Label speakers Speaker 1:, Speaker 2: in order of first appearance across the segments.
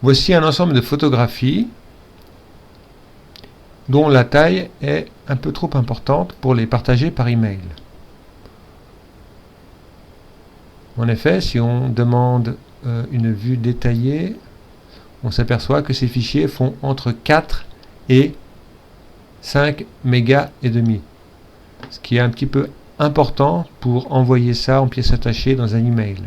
Speaker 1: Voici un ensemble de photographies dont la taille est un peu trop importante pour les partager par email. En effet, si on demande une vue détaillée, on s'aperçoit que ces fichiers font entre 4 et 5 mégas et demi, ce qui est un petit peu important pour envoyer ça en pièces attachées dans un email.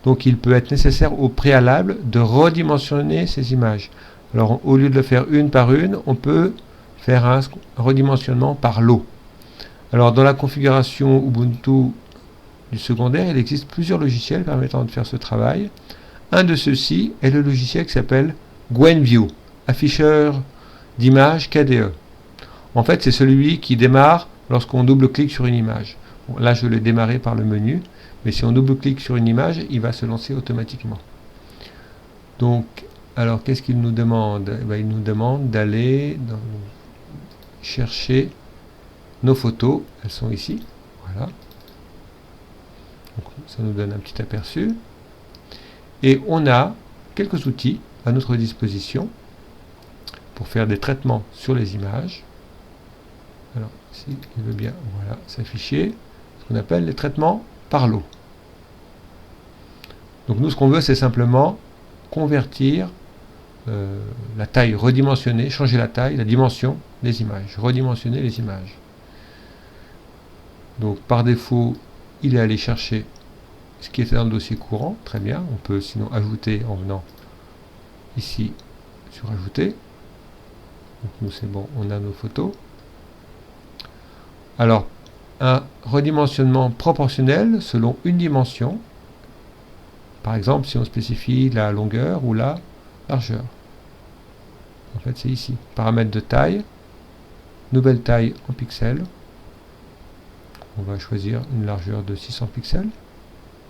Speaker 1: Donc il peut être nécessaire au préalable de redimensionner ces images. Alors au lieu de le faire une par une, on peut faire un redimensionnement par lot. Alors dans la configuration Ubuntu du secondaire, il existe plusieurs logiciels permettant de faire ce travail. Un de ceux-ci est le logiciel qui s'appelle GwenView, afficheur d'images KDE. En fait, c'est celui qui démarre lorsqu'on double-clique sur une image. Bon, là, je l'ai démarré par le menu, mais si on double-clique sur une image, il va se lancer automatiquement. Donc, alors, qu'est-ce qu'il nous demande? Il nous demande d'aller chercher nos photos. Elles sont ici. Voilà. Donc, ça nous donne un petit aperçu. Et on a quelques outils à notre disposition pour faire des traitements sur les images. Alors, si il veut bien, voilà, s'afficher, ce qu'on appelle les traitements par lot. Donc nous, ce qu'on veut, c'est simplement convertir la taille, redimensionner, changer la taille, la dimension des images, redimensionner les images. Donc par défaut, il est allé chercher ce qui était dans le dossier courant, très bien. On peut sinon ajouter en venant ici sur ajouter. Donc nous, c'est bon, on a nos photos. Alors, un redimensionnement proportionnel selon une dimension. Par exemple, si on spécifie la longueur ou la largeur. En fait, c'est ici. Paramètres de taille. Nouvelle taille en pixels. On va choisir une largeur de 600 pixels,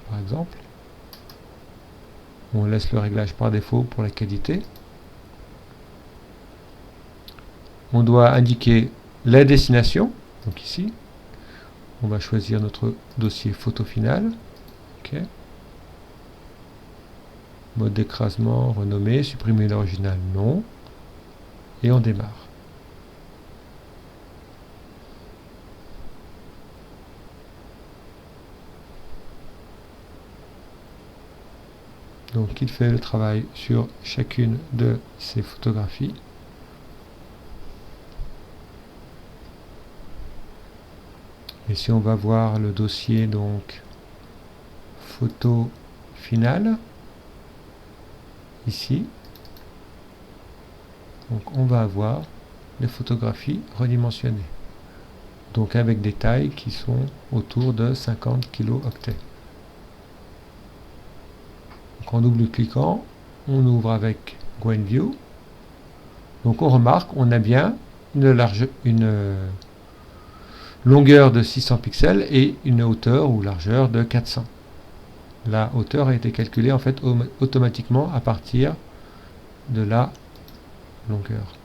Speaker 1: par exemple. On laisse le réglage par défaut pour la qualité. On doit indiquer la destination. Donc ici, on va choisir notre dossier photo final. OK. Mode d'écrasement, renommer, supprimer l'original, non. Et on démarre. Donc il fait le travail sur chacune de ces photographies. Et si on va voir le dossier donc photo finale, ici, donc on va avoir les photographies redimensionnées. Donc avec des tailles qui sont autour de 50 kilooctets. Donc en double-cliquant, on ouvre avec GwenView. Donc on remarque, on a bien une longueur de 600 pixels et une hauteur ou largeur de 400. La hauteur a été calculée en fait automatiquement à partir de la longueur.